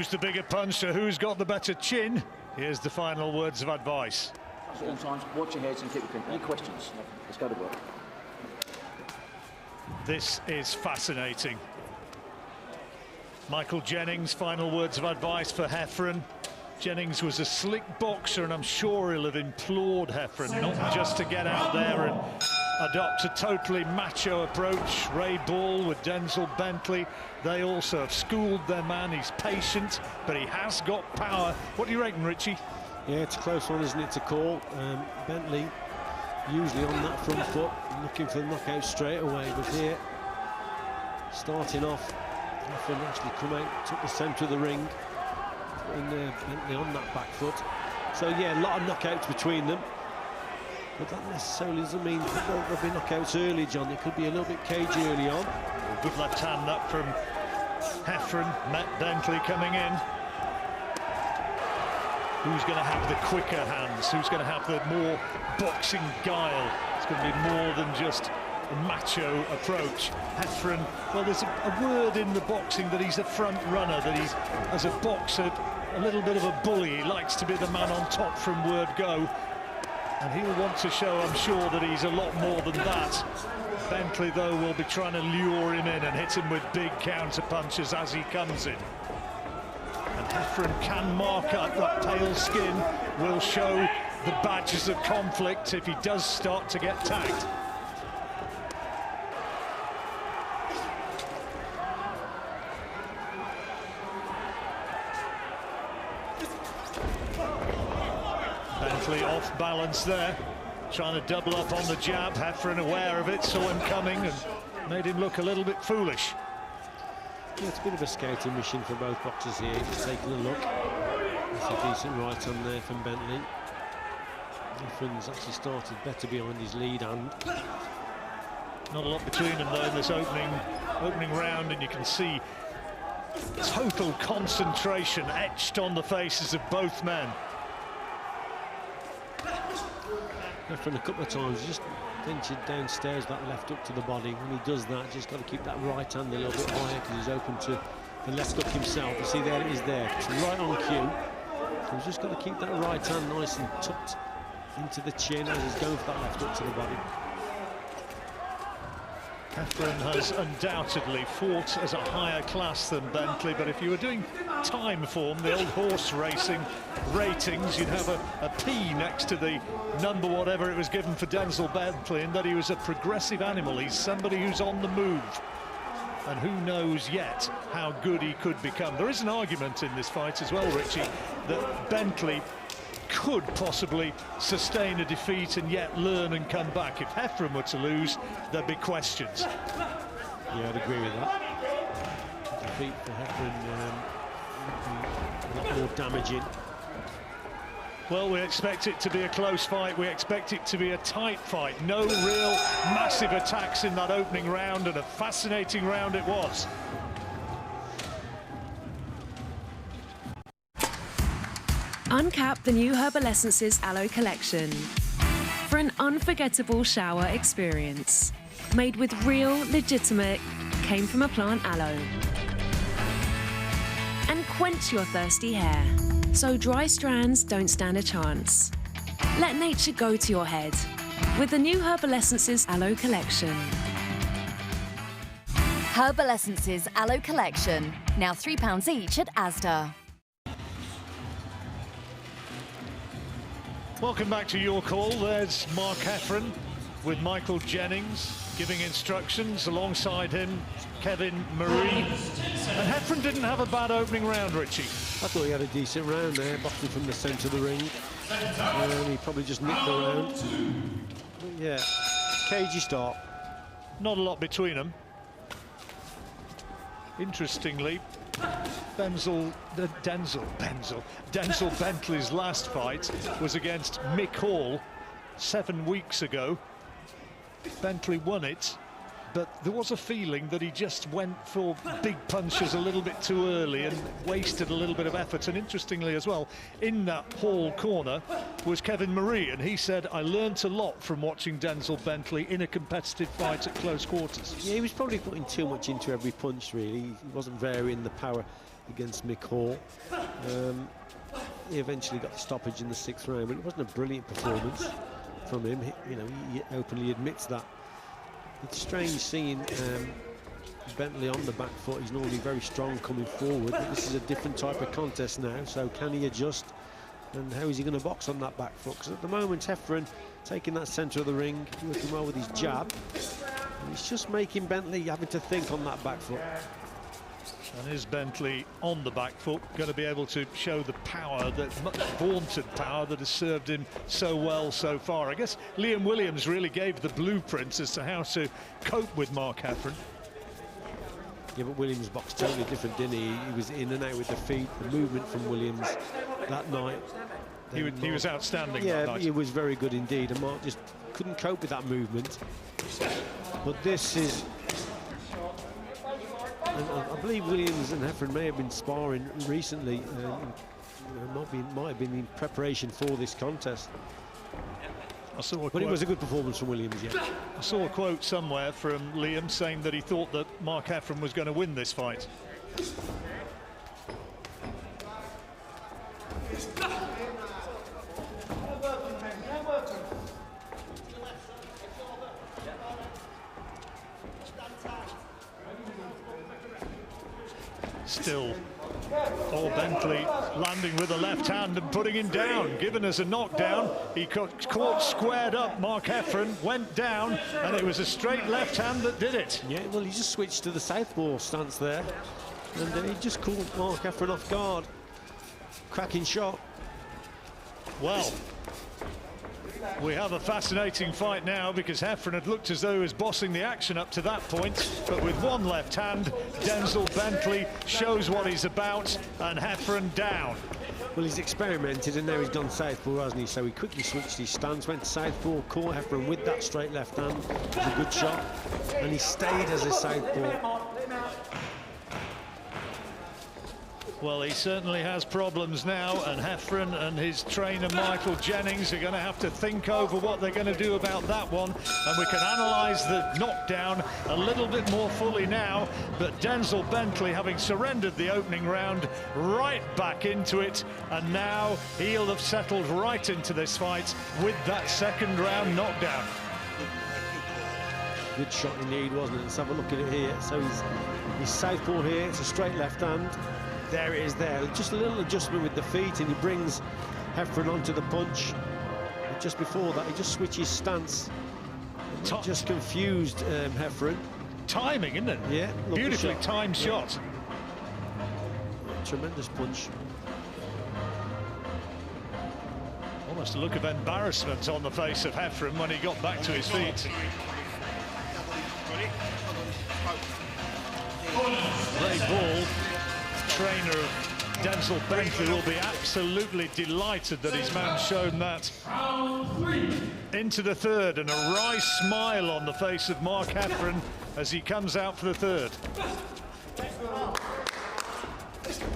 Who's the bigger puncher? Who's got the better chin? Here's the final words of advice. At all times, watch your heads and keep looking. Any questions? Let's go to work. This is fascinating. Michael Jennings, final words of advice for Heffron. Jennings was a slick boxer, and I'm sure he'll have implored Heffron not just to get out there and adopt a totally macho approach. Ray Ball with Denzel Bentley, they also have schooled their man. He's patient, but he has got power. What do you reckon, Richie? Yeah, it's a close one, isn't it, to call? Bentley usually on that front foot, looking for the knockout straight away, but here, starting off, Heffron actually come out, took the centre of the ring, putting Bentley on that back foot. So yeah, a lot of knockouts between them, but that necessarily doesn't mean there'll be knockouts early, John. It could be a little bit cagey early on. Good left hand up from Heffron, met Bentley coming in. Who's going to have the quicker hands? Who's going to have the more boxing guile? It's going to be more than just a macho approach. Heffron, well, there's a word in the boxing that he's a front runner, that he's, as a boxer, a little bit of a bully. He likes to be the man on top from word go. And he'll want to show, I'm sure, that he's a lot more than that. Bentley, though, will be trying to lure him in and hit him with big counter punches as he comes in. And Heffron can mark up that pale skin, will show the badges of conflict if he does start to get tagged. Bentley off balance there, trying to double up on the jab. Heffron aware of it, saw him coming and made him look a little bit foolish. Yeah, it's a bit of a scouting mission for both boxers here, just taking a look. That's a decent right on there from Bentley. Heffron's actually started better behind his lead hand. Not a lot between them though in this opening round, and you can see total concentration etched on the faces of both men. Heffron a couple of times just ventured downstairs, that left up to the body. When he does that, just got to keep that right hand a little bit higher because he's open to the left hook himself. You see, there it is there. It's right on cue. So he's just got to keep that right hand nice and tucked into the chin as he's going for that left hook to the body. Heffron has undoubtedly fought as a higher class than Bentley, but if you were doing time form, the old horse racing ratings, you'd have a P next to the number whatever it was given for Denzel Bentley, and that he was a progressive animal. He's somebody who's on the move, and who knows yet how good he could become. There is an argument in this fight as well, Richie, that Bentley could possibly sustain a defeat and yet learn and come back. If Heffron were to lose, there'd be questions. Yeah, I'd agree with that. Defeat for Heffron a lot more damaging. Well, we expect it to be a close fight. We expect it to be a tight fight. No real massive attacks in that opening round, and a fascinating round it was. Uncap the new Herbal Essences Aloe Collection for an unforgettable shower experience. Made with real, legitimate, came from a plant aloe. And quench your thirsty hair, so dry strands don't stand a chance. Let nature go to your head with the new Herbal Essences Aloe Collection. Herbal Essences Aloe Collection, now £3 each at Asda. Welcome back to Your Call. There's Mark Heffron with Michael Jennings giving instructions. Alongside him, Kevin Marie. And Heffron didn't have a bad opening round, Richie. I thought he had a decent round there, boxing from the centre of the ring. He probably just nicked the round. But yeah, cagey start. Not a lot between them. Interestingly, Denzel Bentley's last fight was against Mick Hall 7 weeks ago. Bentley won it, but there was a feeling that he just went for big punches a little bit too early and wasted a little bit of effort. And interestingly as well, in that Hall corner was Kevin Marie, and he said, I learnt a lot from watching Denzel Bentley in a competitive fight at close quarters. Yeah, he was probably putting too much into every punch, really. He wasn't varying the power. against Mick Hall. He eventually got the stoppage in the 6th round, but it wasn't a brilliant performance from him. He openly admits that. It's strange seeing Bentley on the back foot. He's normally very strong coming forward, but this is a different type of contest now, so can he adjust, and how is he going to box on that back foot? Because at the moment Heffron taking that centre of the ring, working well with his jab, and he's just making Bentley having to think on that back foot. And is Bentley on the back foot going to be able to show the power, that much vaunted power that has served him so well so far? I guess Liam Williams really gave the blueprint as to how to cope with Mark Heffron. Yeah, but Williams boxed totally different, didn't he? He was in and out with the feet. The movement from Williams that night. He was outstanding that Yeah, night. he was very good indeed, and Mark just couldn't cope with that movement. But this is... And I believe Williams and Heffron may have been sparring recently. Might have been in preparation for this contest. But it was a good performance from Williams, yeah. I saw a quote somewhere from Liam saying that he thought that Mark Heffron was going to win this fight. Still, Bentley landing with the left hand and putting him down, giving us a knockdown. He caught squared up. Mark Heffron went down, and it was a straight left hand that did it. Yeah, well, he just switched to the southpaw stance there, and he just caught Mark Heffron off guard. Cracking shot. Well, we have a fascinating fight now, because Heffron had looked as though he was bossing the action up to that point, but with one left hand, Denzel Bentley shows what he's about, and Heffron down. Well, he's experimented, and now he's gone southpaw, hasn't he? So he quickly switched his stance, went to southpaw, caught Heffron with that straight left hand. It was a good shot, and he stayed as a southpaw. Well, he certainly has problems now, and Heffron and his trainer Michael Jennings are going to have to think over what they're going to do about that one, and we can analyse the knockdown a little bit more fully now. But Denzel Bentley, having surrendered the opening round, right back into it, and now he'll have settled right into this fight with that second round knockdown. Good shot indeed, wasn't it? Let's have a look at it here. So he's southpaw here, it's a straight left hand. There it is there. Just a little adjustment with the feet, and he brings Heffron onto the punch. And just before that, he just switches stance. Just confused Heffron. Timing, isn't it? Yeah. Beautifully timed shot. Tremendous punch. Almost a look of embarrassment on the face of Heffron when he got back to his feet. Ray Ball, trainer of Denzel Bentley, will be absolutely delighted that his man shown that. Into the third, and a wry smile on the face of Mark Heffron as he comes out for the third.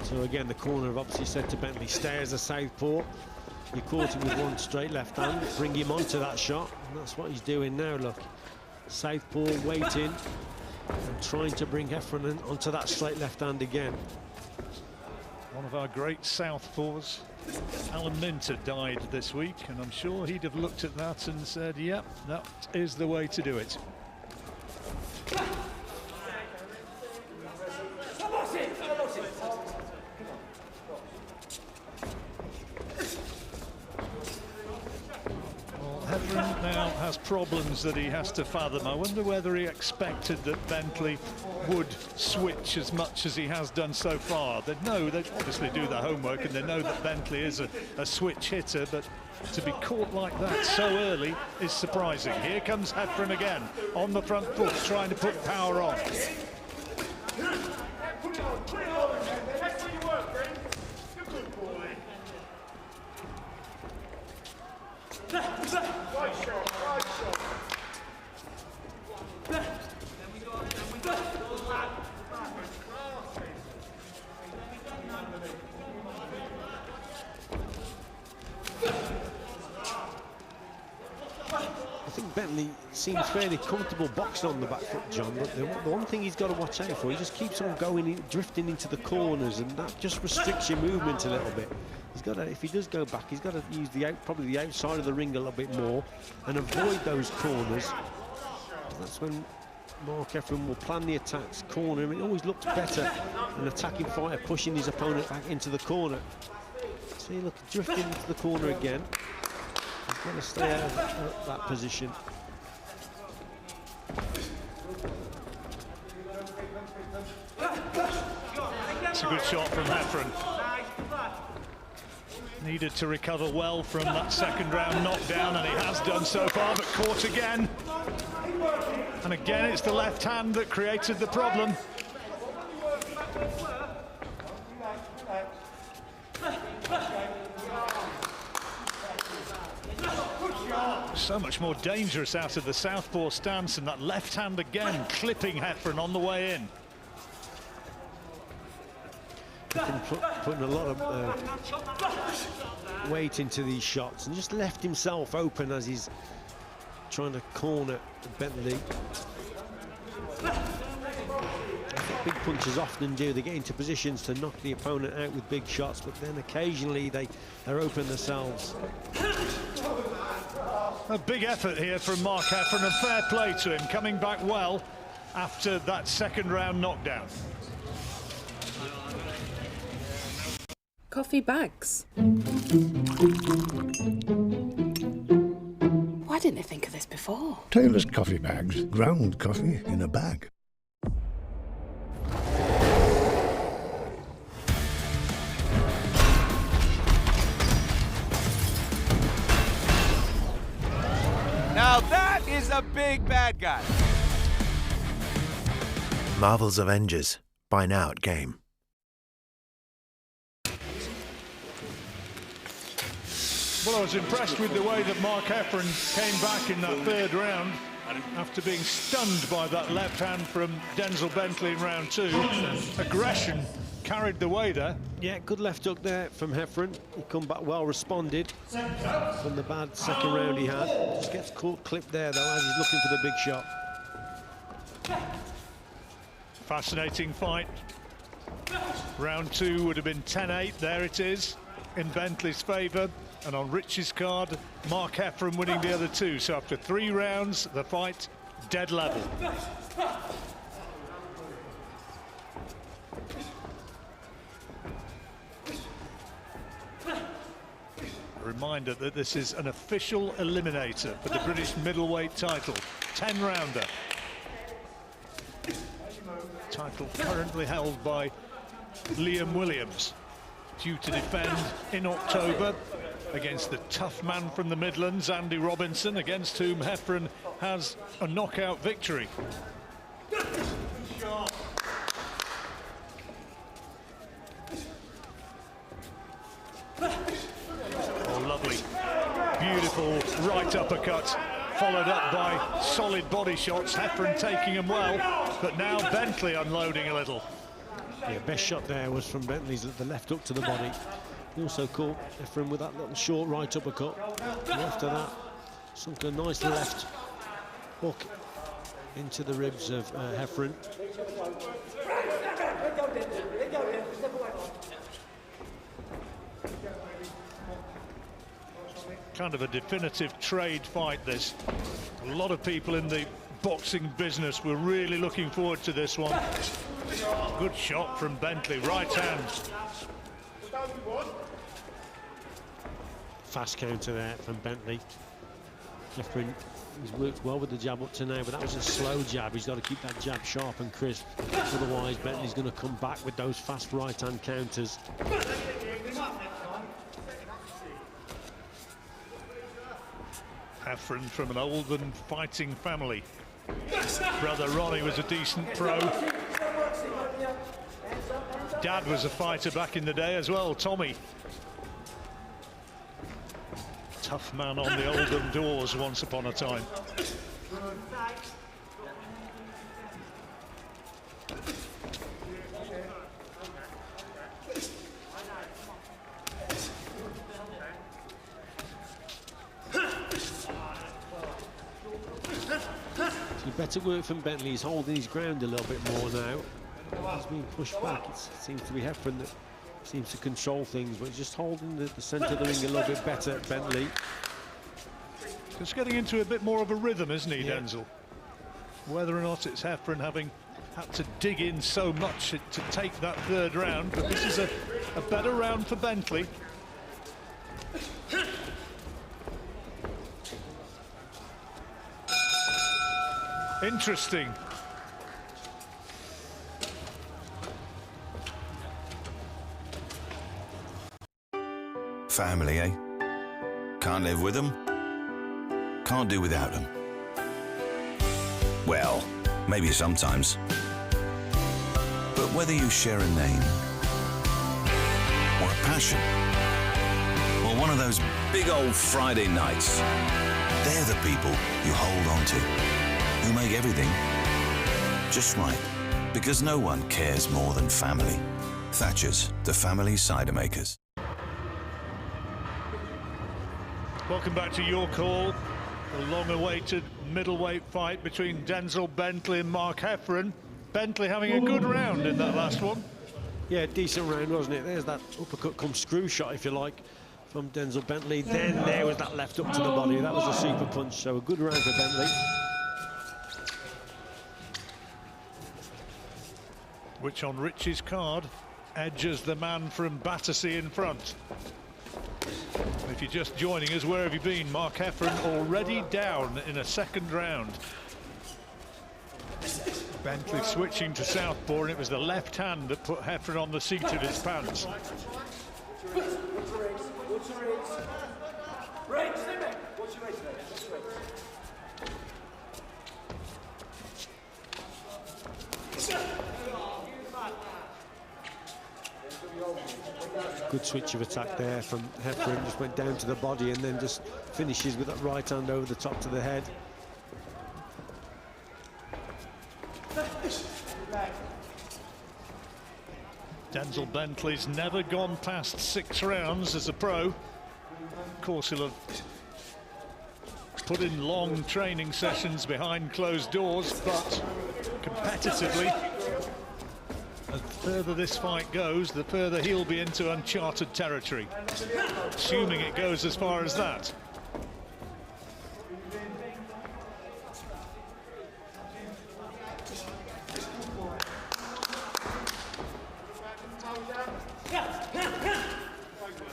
So again, the corner have obviously said to Bentley, stay as a southpaw. You caught him with one straight left hand, bring him onto that shot, and that's what he's doing now, look. Southpaw waiting and trying to bring Heffron onto that straight left hand again. One of our great southpaws, Alan Minter, died this week, and I'm sure he'd have looked at that and said, yep, that is the way to do it. Heffron now has problems that he has to fathom. I wonder whether he expected that Bentley would switch as much as he has done so far. They obviously do their homework, and they know that Bentley is a switch hitter, but to be caught like that so early is surprising. Here comes Heffron again, on the front foot, trying to put power on. Bentley seems fairly comfortable boxing on the back foot, John, but the one thing he's got to watch out for, he just keeps on going in, drifting into the corners, and that just restricts your movement a little bit. He's got to, if he does go back, he's got to use probably the outside of the ring a little bit more and avoid those corners. That's when Mark Heffron will plan the attacks, corner him. It always looks better, an attacking fighter pushing his opponent back into the corner. See, look, drifting into the corner again. He's got to stay out of that position. It's a good shot from Heffron. Needed to recover well from that second round knockdown, and he has done so far, but caught again. And again, it's the left hand that created the problem. So much more dangerous out of the southpaw stance, and that left hand again clipping Heffron on the way in. Putting a lot of weight into these shots and just left himself open as he's trying to corner Bentley. I think big punchers often do. They get into positions to knock the opponent out with big shots, but then occasionally they're open themselves. A big effort here from Mark Heffron, and fair play to him, coming back well after that second round knockdown. Coffee bags. Why didn't they think of this before? Taylor's coffee bags. Ground coffee in a bag. Now that is a big bad guy. Marvel's Avengers. Buy now at Game. Well, I was impressed with the way that Mark Heffron came back in that third round after being stunned by that left hand from Denzel Bentley in round two. Aggression carried the way there. Yeah, good left hook there from Heffron. He come back well responded from the bad second round he had. Just gets caught clipped there though as he's looking for the big shot. Fascinating fight. Round two would have been 10-8. There it is in Bentley's favour. And on Rich's card, Mark Heffron winning the other two. So after 3 rounds, the fight dead level. A reminder that this is an official eliminator for the British middleweight title. 10-rounder. Title currently held by Liam Williams, due to defend in October against the tough man from the Midlands, Andy Robinson, against whom Heffron has a knockout victory. Oh, lovely. Beautiful right uppercut, followed up by solid body shots. Heffron taking them well, but now Bentley unloading a little. Yeah, best shot there was from Bentley's, the left hook to the body. He also caught Heffron with that little short right uppercut. And after that, sunk a nice left hook into the ribs of Heffron. Kind of a definitive trade fight, this. A lot of people in the boxing business were really looking forward to this one. Good shot from Bentley, right hand. Fast counter there from Bentley. Heffron, he's worked well with the jab up to now, but that was a slow jab. He's got to keep that jab sharp and crisp. Otherwise, Bentley's going to come back with those fast right-hand counters. Heffron from an Oldham fighting family. Brother Ronnie was a decent pro. Dad was a fighter back in the day as well, Tommy. Tough man on the Oldham doors once upon a time. Better work from Bentley. He's holding his ground a little bit more now. He's being pushed back. It seems to be Heffron that seems to control things, but he's just holding the centre of the ring a little bit better, Bentley. Just getting into a bit more of a rhythm, isn't he, Yeah. Denzel? Whether or not it's Heffron having had to dig in so much to take that third round, but this is a better round for Bentley. Interesting. Family, eh? Can't live with them? Can't do without them? Well, maybe sometimes. But whether you share a name, or a passion, or one of those big old Friday nights, they're the people you hold on to, who make everything just right. Because no one cares more than family. Thatcher's, the family cider makers. Welcome back to Your Call. The long-awaited middleweight fight between Denzel Bentley and Mark Heffron. Bentley having a good round in that last one. Yeah, decent round, wasn't it? There's that uppercut come screw shot, if you like, from Denzel Bentley. Then there was that left up to the body. That was a super punch, so a good round for Bentley. Which on Rich's card edges the man from Battersea in front. If you're just joining us, where have you been? Mark Heffron already down in a second round. Bentley switching to southpaw, and it was the left hand that put Heffron on the seat of his pants. Good switch of attack there from Heffron. Just went down to the body and then just finishes with that right hand over the top to the head. Denzel Bentley's never gone past 6 rounds as a pro. Of course, he'll have put in long training sessions behind closed doors, but competitively, the further this fight goes, the further he'll be into uncharted territory, assuming it goes as far as that.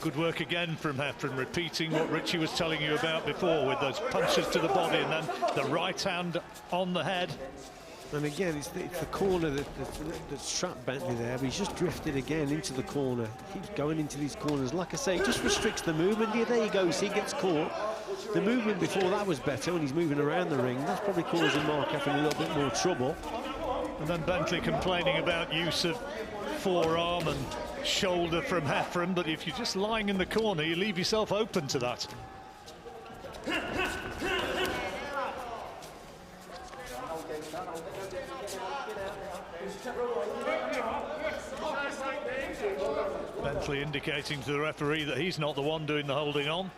Good work again from Heffron, repeating what Richie was telling you about before with those punches to the body and then the right hand on the head. And again, it's the corner that's trapped Bentley there, but he's just drifted again into the corner. He keeps going into these corners. Like I say, it just restricts the movement. Yeah, there you go. See, he gets caught. The movement before that was better when he's moving around the ring. That's probably causing Mark Heffron a little bit more trouble. And then Bentley complaining about use of forearm and shoulder from Heffron, but if you're just lying in the corner, you leave yourself open to that. Bentley indicating to the referee that he's not the one doing the holding on.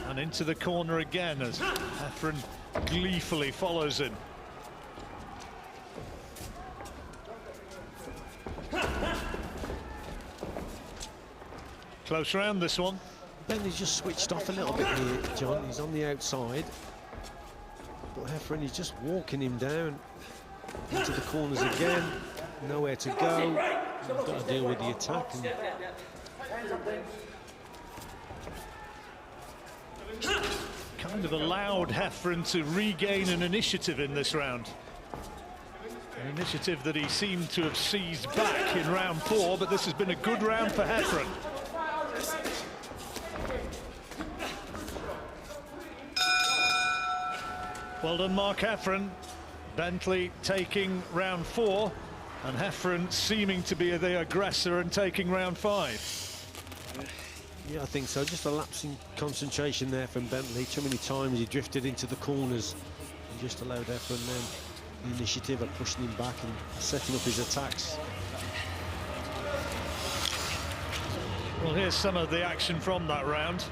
And into the corner again as Heffron gleefully follows him. Close round, this one. Bentley's just switched off a little bit here, John. He's on the outside. But Heffron is just walking him down into the corners again. Nowhere to go. He's got to deal with the attack. Kind of allowed Heffron to regain an initiative in this round. An initiative that he seemed to have seized back in round 4, but this has been a good round for Heffron. Well done, Mark Heffron. Bentley taking round 4, and Heffron seeming to be the aggressor and taking round 5. Yeah, I think so. Just a lapse in concentration there from Bentley. Too many times he drifted into the corners and just allowed Heffron then the initiative of pushing him back and setting up his attacks. Well, here's some of the action from that round.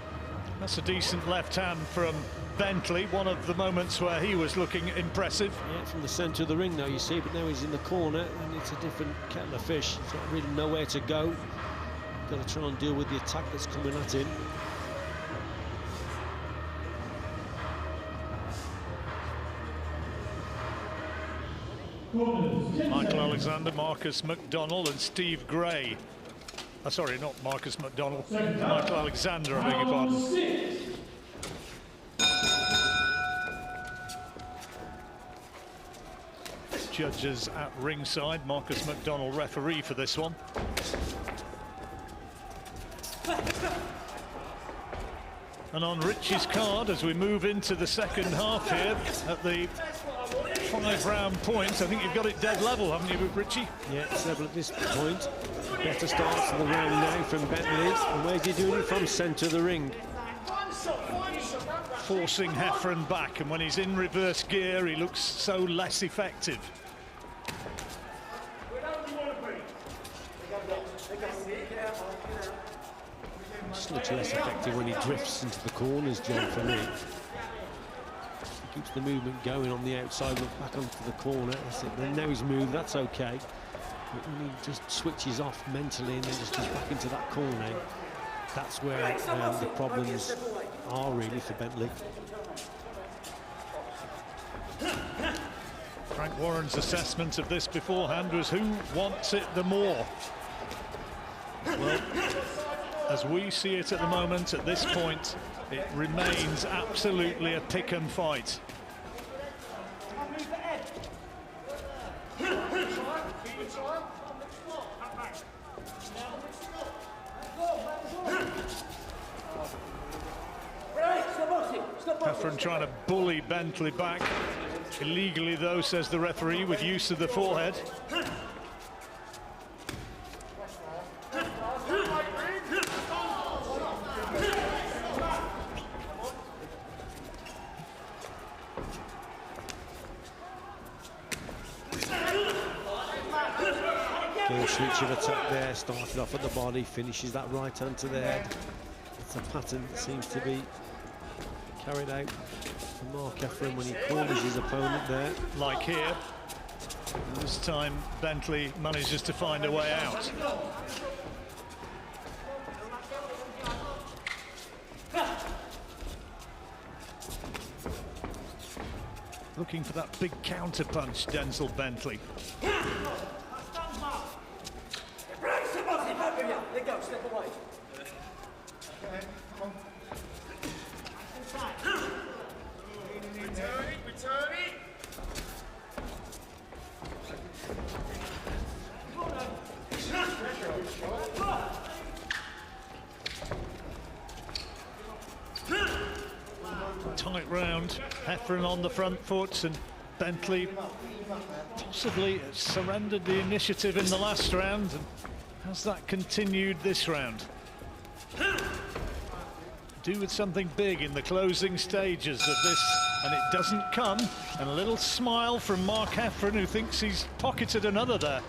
That's a decent left hand from Bentley, one of the moments where he was looking impressive. Yeah, from the centre of the ring now, you see, but now he's in the corner and it's a different kettle of fish. He's got really nowhere to go. Got to try and deal with the attack that's coming at him. Michael Alexander, Marcus McDonald and Steve Gray. Sorry, not Marcus McDonald, Michael Alexander, I beg your pardon. Judges at ringside, Marcus McDonald referee for this one. And on Richie's card, as we move into the second half here, at the 5-round point, I think you've got it dead level, haven't you, Richie? Yeah, it's level at this point. Better start to the round now from Bentley. And where's he doing it from? Centre of the ring. Forcing Heffron back, and when he's in reverse gear, he looks so less effective. Just looks less effective when he drifts into the corners, John, for me. Keeps the movement going on the outside, look back onto the corner. That's it. Then now he's moved, that's okay. But when he just switches off mentally and then just goes back into that corner, that's where the problems are really for Bentley. Frank Warren's assessment of this beforehand was who wants it the more. Well, as we see it at the moment, at this point, it remains absolutely a pick and fight. Heffron trying to bully Bentley back. Illegally, though, says the referee, with use of the forehead. Switch of attack there, started off at the body, finishes that right hand to the head. It's a pattern that seems to be carried out from Mark Heffron when he corners his opponent there. Like here. And this time Bentley manages to find a way out. Looking for that big counter punch, Denzel Bentley. Let go, step away. Okay, come on. Returning. Tight round, Heffron on the front foot, and Bentley possibly surrendered the initiative in the last round. And has that continued this round? Do with something big in the closing stages of this, and it doesn't come. And a little smile from Mark Heffron, who thinks he's pocketed another there.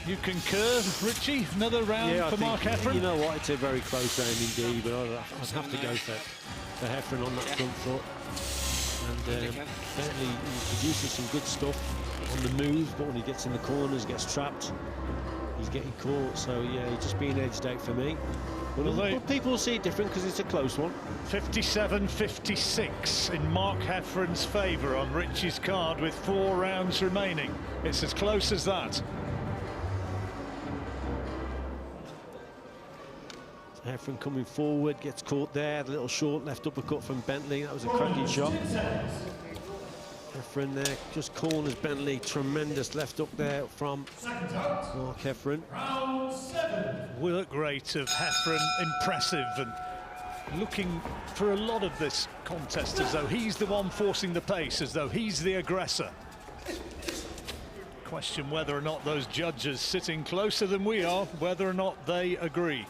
You concur, Richie? Another round for Mark Heffron? You know what, it's a very close round indeed, but I'd have to go for Heffron on that front foot. And Bentley produces some good stuff on the move, but when he gets in the corners, gets trapped, he's getting caught. So yeah, he's just being edged out for me. But people see it different because it's a close one. 57-56 in Mark Heffron's favour on Richie's card with 4 rounds remaining. It's as close as that. Heffron coming forward, gets caught there. The little short left uppercut from Bentley. That was a cracking shot. Heffron there just corners Bentley. Tremendous left up there from Mark Heffron. Work rate of Heffron impressive, and looking for a lot of this contest as though he's the one forcing the pace, as though he's the aggressor. Question whether or not those judges sitting closer than we are, whether or not they agree.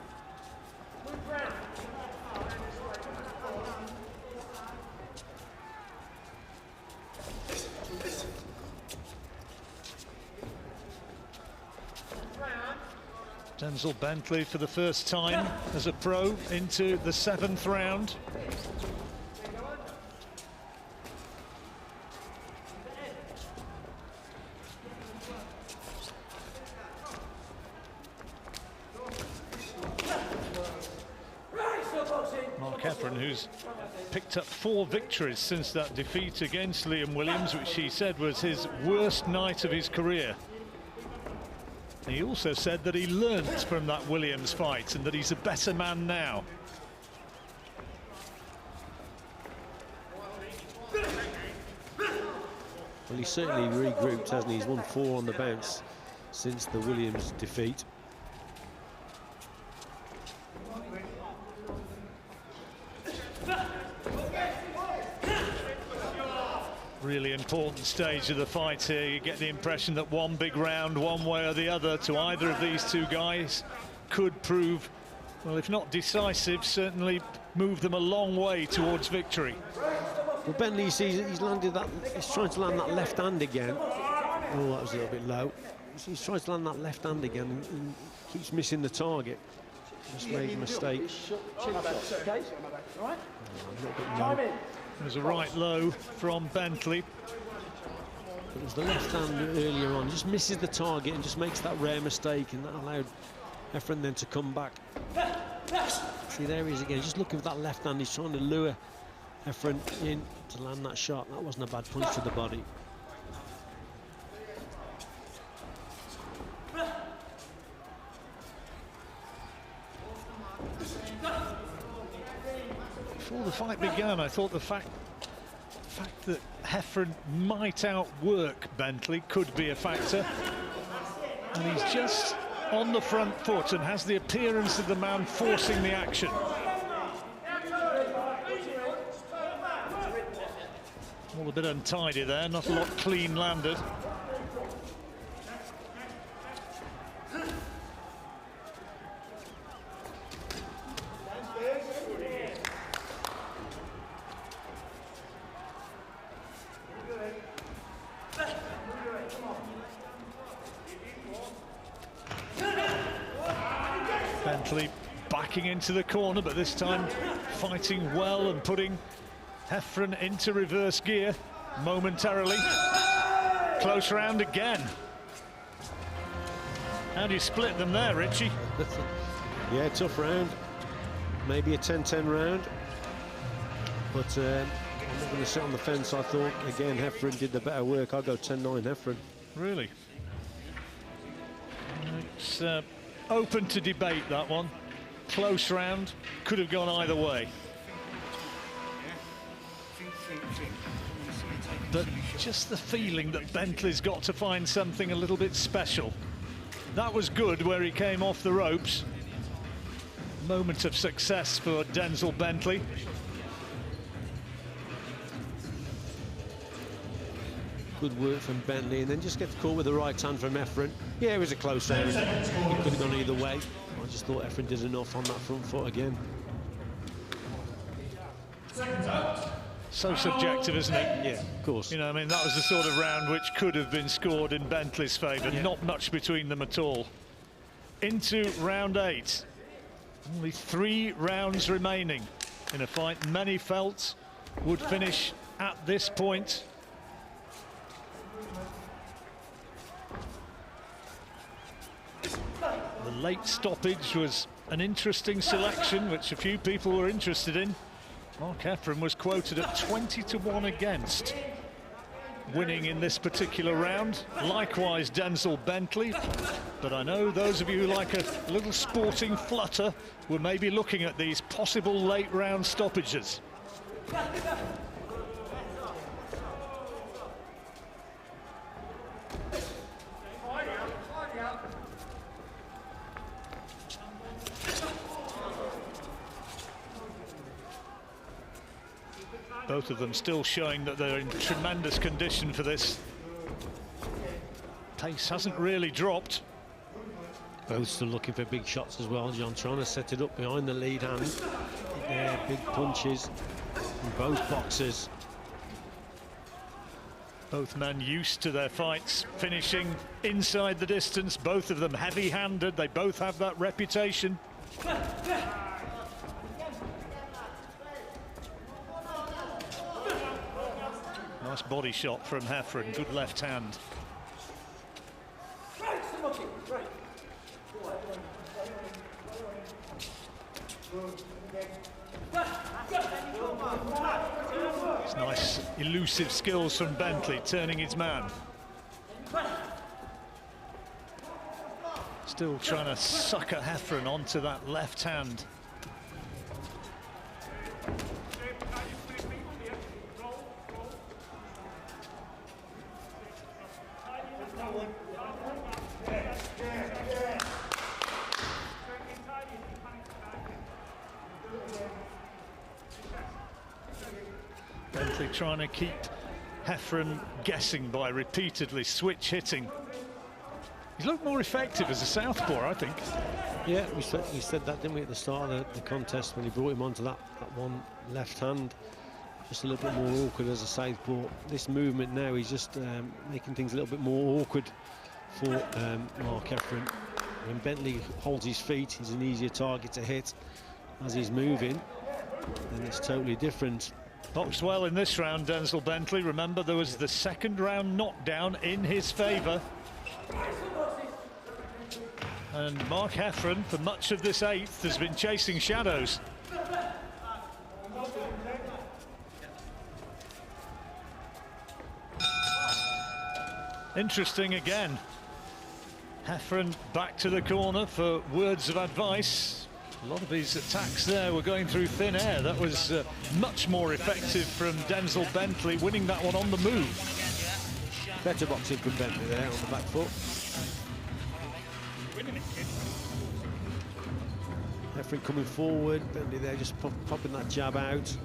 Denzel Bentley for the first time as a pro into the 7th round. Heffron, who's picked up 4 victories since that defeat against Liam Williams, which he said was his worst night of his career. He also said that he learnt from that Williams fight and that he's a better man now. Well, he's certainly regrouped, hasn't he? He's won 4 on the bounce since the Williams defeat. Really important stage of the fight here. You get the impression that one big round, one way or the other, to either of these two guys could prove, well, if not decisive, certainly move them a long way towards victory. Well, Bentley, you see, he's landed that. He's trying to land that left hand again. Oh, that was a little bit low. He's trying to land that left hand again and keeps missing the target. Just made a mistake. There's a right low from Bentley. It was the left hand earlier on. Just misses the target and just makes that rare mistake, and that allowed Heffron then to come back. See, there he is again. Just looking for that left hand. He's trying to lure Heffron in to land that shot. That wasn't a bad punch to the body. Before the fight began, I thought the fact that Heffron might outwork Bentley could be a factor. And he's just on the front foot and has the appearance of the man forcing the action. All a bit untidy there, not a lot clean landed. Bentley backing into the corner, but this time fighting well and putting Heffron into reverse gear momentarily. Close round again. How do you split them there, Richie? Yeah, tough round. Maybe a 10-10 round. But I'm not going to sit on the fence. I thought, again, Heffron did the better work. I'll go 10-9 Heffron. Really? It's open to debate, that one. Close round, could have gone either way. But just the feeling that Bentley's got to find something a little bit special. That was good where he came off the ropes. Moment of success for Denzel Bentley. Good work from Bentley, and then just gets caught with the right hand from Heffron. Yeah, it was a close round. It could have gone either way. I just thought Heffron did enough on that front foot again. So subjective, isn't it? Yeah, of course. You know, I mean, that was the sort of round which could have been scored in Bentley's favour. Yeah. Not much between them at all. Into round 8. Only 3 rounds remaining in a fight many felt would finish at this point. The late stoppage was an interesting selection, which a few people were interested in. Mark Heffron was quoted at 20-1 against winning in this particular round. Likewise, Denzel Bentley. But I know those of you who like a little sporting flutter were maybe looking at these possible late round stoppages. Both of them still showing that they're in tremendous condition for this. Pace hasn't really dropped. Both still looking for big shots as well, John, trying to set it up behind the lead hand. Yeah, big punches from both boxers. Both men used to their fights finishing inside the distance, both of them heavy-handed. They both have that reputation. Nice body shot from Heffron, good left hand. It's nice elusive skills from Bentley, turning his man. Still trying to sucker Heffron onto that left hand. Bentley trying to keep Heffron guessing by repeatedly switch hitting. He's looked more effective as a southpaw, I think. Yeah, we said that, didn't we, at the start of the contest when he brought him onto that one left hand. Just a little bit more awkward as a southpaw. This movement now, he's just making things a little bit more awkward for Mark Heffron. When Bentley holds his feet, he's an easier target to hit. As he's moving, then it's totally different. Boxed well in this round, Denzel Bentley. Remember, there was the second round knockdown in his favour. And Mark Heffron, for much of this eighth, has been chasing shadows. Interesting again. Heffron back to the corner for words of advice. A lot of his attacks there were going through thin air. That was much more effective from Denzel Bentley, winning that one on the move. Better boxing from Bentley there on the back foot. Heffron coming forward, Bentley there just popping that jab out.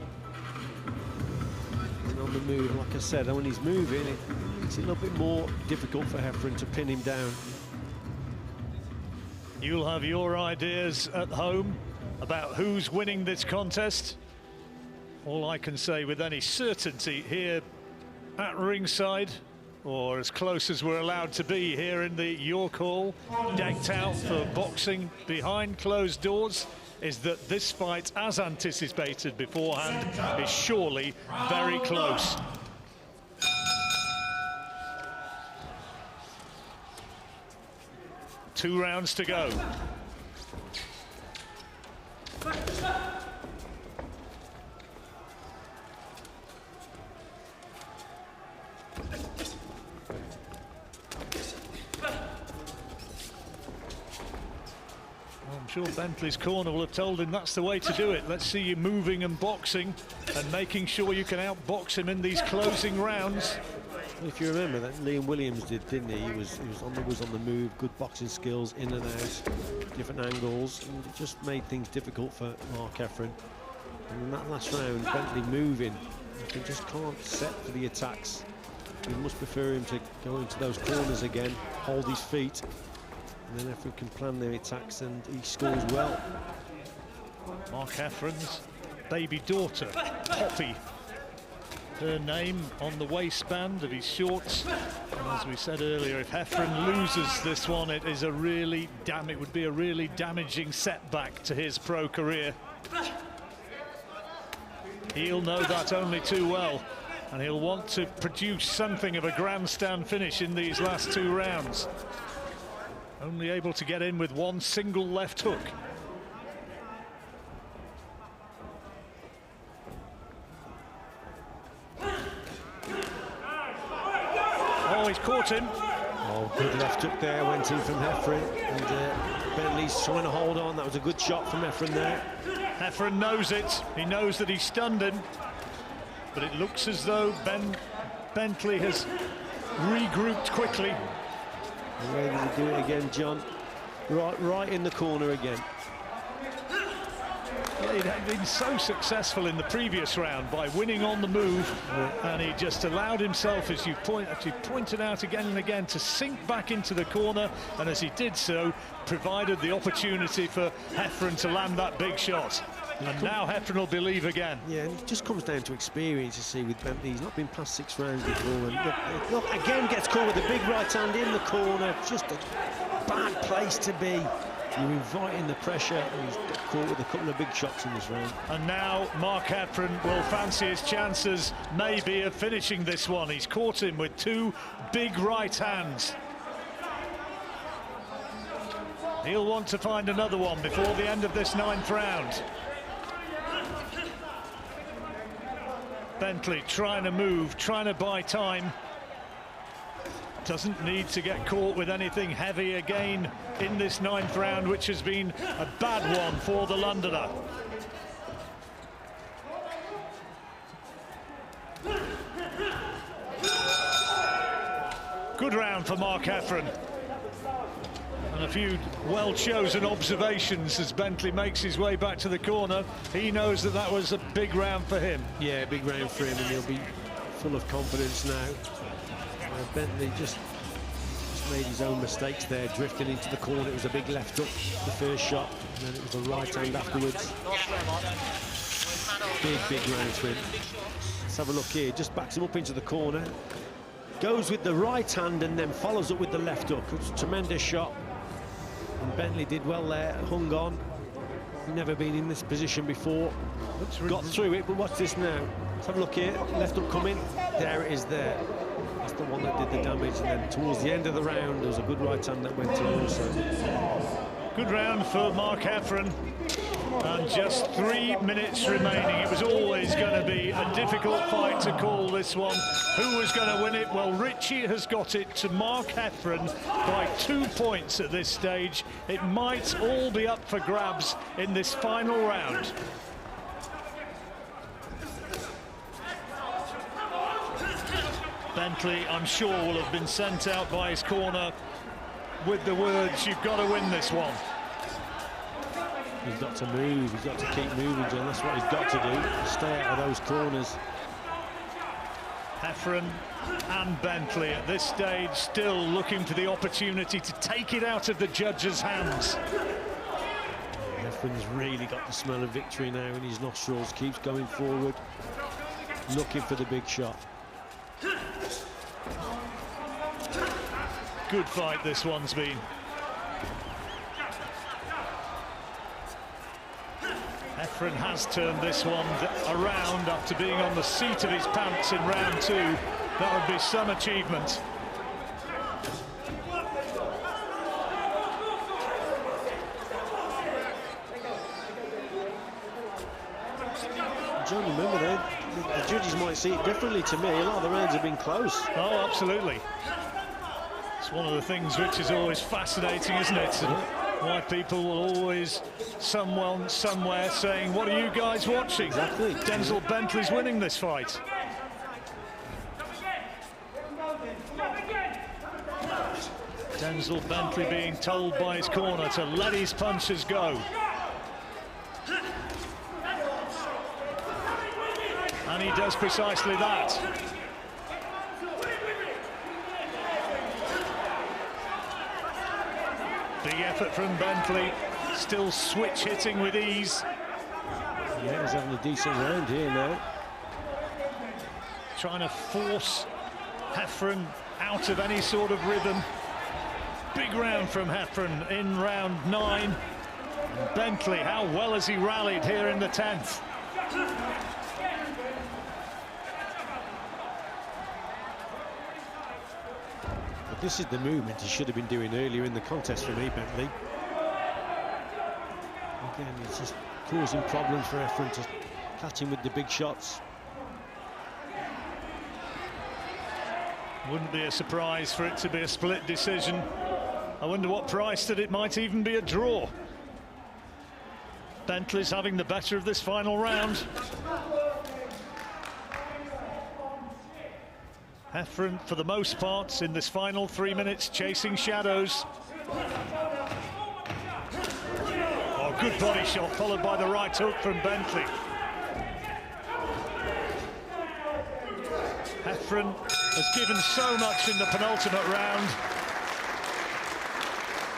And on the move, like I said, when he's moving, it's a little bit more difficult for Heffron to pin him down. You'll have your ideas at home about who's winning this contest. All I can say with any certainty here at ringside, or as close as we're allowed to be here in the York Hall, decked out for boxing behind closed doors, is that this fight, as anticipated beforehand, is surely very close. Two rounds to go. I'm sure Bentley's corner will have told him that's the way to do it. Let's see you moving and boxing and making sure you can outbox him in these closing rounds. If you remember that Liam Williams did, didn't he? He was on the move, good boxing skills, in and out, different angles, and it just made things difficult for Mark Heffron. And in that last round, Bentley moving, he just can't set for the attacks. You must prefer him to go into those corners again, hold his feet, and then Heffron can plan their attacks, and he scores well. Mark Heffron's baby daughter, Poppy, her name on the waistband of his shorts. And as we said earlier, if Heffron loses this one, it would be a really damaging setback to his pro career. He'll know that only too well, and he'll want to produce something of a grandstand finish in these last two rounds. Only able to get in with one single left hook. Oh, he's caught him. Oh, good left hook there, went in from Heffron, and Bentley's trying to hold on. That was a good shot from Heffron there. Heffron knows it. He knows that he's stunned him, but it looks as though Bentley has regrouped quickly. Ready to do it again, John. Right in the corner again. Yeah, he had been so successful in the previous round by winning on the move, and he just allowed himself, as you pointed out again and again, to sink back into the corner, and as he did so, provided the opportunity for Heffron to land that big shot. And now Heffron will believe again. Yeah, and it just comes down to experience, you see, with Bentley. He's not been past 6 rounds before. And look, again gets caught with a big right hand in the corner. Just a bad place to be. You're inviting the pressure, and he's got caught with a couple of big shots in this round. And now Mark Heffron will fancy his chances, maybe, of finishing this one. He's caught him with 2 big right hands. He'll want to find another one before the end of this 9th round. Bentley trying to move, trying to buy time. Doesn't need to get caught with anything heavy again in this 9th round, which has been a bad one for the Londoner. Good round for Mark Heffron. And a few well-chosen observations as Bentley makes his way back to the corner. He knows that that was a big round for him. Yeah, big round for him, and he'll be full of confidence now. Bentley just made his own mistakes there, drifting into the corner. It was a big left hook, the first shot, and then it was a right hand afterwards. Big round for him. Let's have a look here. Just backs him up into the corner. Goes with the right hand and then follows up with the left hook. It's a tremendous shot. And Bentley did well there, hung on. Never been in this position before. Got through it, but watch this now. Let's have a look here. Left hook coming. There it is there. That's the one that did the damage. And then towards the end of the round, there was a good right hand that went in also. Good round for Mark Heffron. And just 3 minutes remaining. It was always going to be a difficult fight to call this one. Who was going to win it? Well, Richie has got it to Mark Heffron by 2 points at this stage. It might all be up for grabs in this final round. Bentley, I'm sure, will have been sent out by his corner with the words, you've got to win this one. He's got to move, he's got to keep moving, John. That's what he's got to do, stay out of those corners. Heffron and Bentley at this stage still looking for the opportunity to take it out of the judges' hands. Heffron's really got the smell of victory now in his nostrils, keeps going forward, looking for the big shot. Good fight this one's been. Heffron has turned this one around after being on the seat of his pants in round 2. That would be some achievement. John, remember the judges might see it differently to me. A lot of the rounds have been close. Oh, absolutely. It's one of the things which is always fascinating, isn't it? And why people will always, someone somewhere saying, what are you guys watching? Exactly. Denzel Bentley's winning this fight. Denzel Bentley being told by his corner to let his punches go. And he does precisely that. Big effort from Bentley, still switch hitting with ease. Yeah, he's having a decent round here now. Trying to force Heffron out of any sort of rhythm. Big round from Heffron in round 9. And Bentley, how well has he rallied here in the 10th? But this is the movement he should have been doing earlier in the contest for me, Bentley. Again, it's just causing problems for Heffron to catch him with the big shots. Wouldn't be a surprise for it to be a split decision. I wonder what price that it might even be a draw. Bentley's having the better of this final round. Heffron, for the most part, in this final 3 minutes, chasing shadows. Oh, good body shot, followed by the right hook from Bentley. Heffron has given so much in the penultimate round.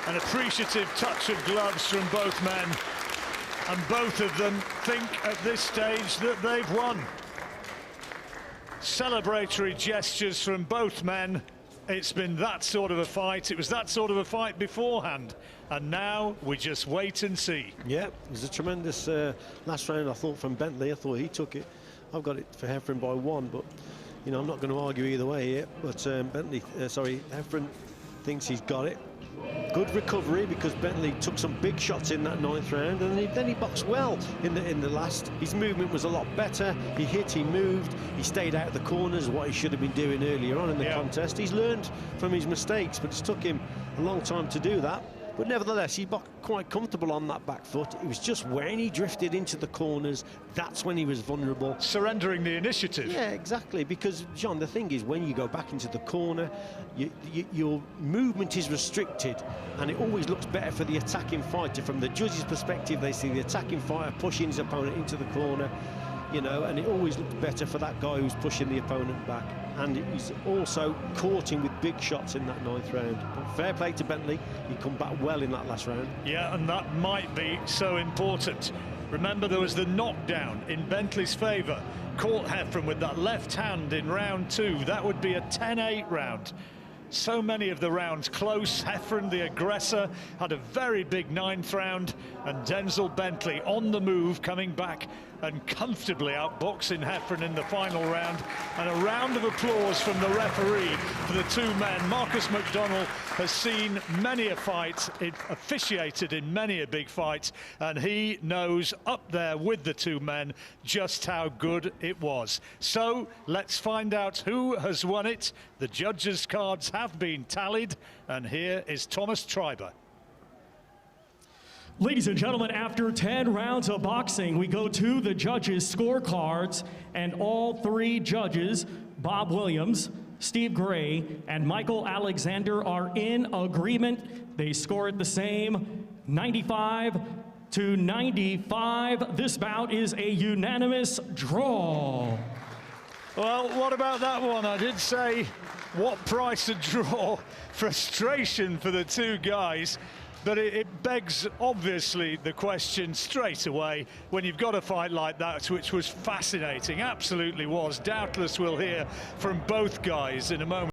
An appreciative touch of gloves from both men. And both of them think at this stage that they've won. Celebratory gestures from both men. It's been that sort of a fight. It was that sort of a fight beforehand. And now we just wait and see. Yeah, it was a tremendous last round, I thought, from Bentley. I thought he took it. I've got it for Heffron by 1, but, you know, I'm not going to argue either way here. But Heffron thinks he's got it. Good recovery, because Bentley took some big shots in that 9th round, and then he boxed well in the last. His movement was a lot better. He hit, he moved, he stayed out of the corners, what he should have been doing earlier on in the contest. He's learned from his mistakes, but it's took him a long time to do that. But nevertheless, he boxed quite comfortable on that back foot. It was just when he drifted into the corners, that's when he was vulnerable. Surrendering the initiative. Yeah, exactly, because, John, the thing is, when you go back into the corner, your movement is restricted, and it always looks better for the attacking fighter. From the judge's perspective, they see the attacking fighter pushing his opponent into the corner, you know, and it always looks better for that guy who's pushing the opponent back. And he's also caught him with big shots in that 9th round. But fair play to Bentley, he come back well in that last round. Yeah, and that might be so important. Remember, there was the knockdown in Bentley's favour. Caught Heffron with that left hand in round 2. That would be a 10-8 round. So many of the rounds close. Heffron, the aggressor, had a very big 9th round, and Denzel Bentley on the move, coming back and comfortably outboxing Heffron in the final round. And a round of applause from the referee for the two men. Marcus McDonnell has seen many a fight, officiated in many a big fight, and he knows up there with the two men just how good it was. So let's find out who has won it. The judges' cards have been tallied, and here is Thomas Treiber. Ladies and gentlemen, after 10 rounds of boxing, we go to the judges' scorecards, and all 3 judges, Bob Williams, Steve Gray, and Michael Alexander, are in agreement. They score it the same, 95-95. This bout is a unanimous draw. Well, what about that one? I did say, what price a draw? Frustration for the two guys. But it begs, obviously, the question straight away, when you've got a fight like that, which was fascinating, absolutely was. Doubtless we'll hear from both guys in a moment.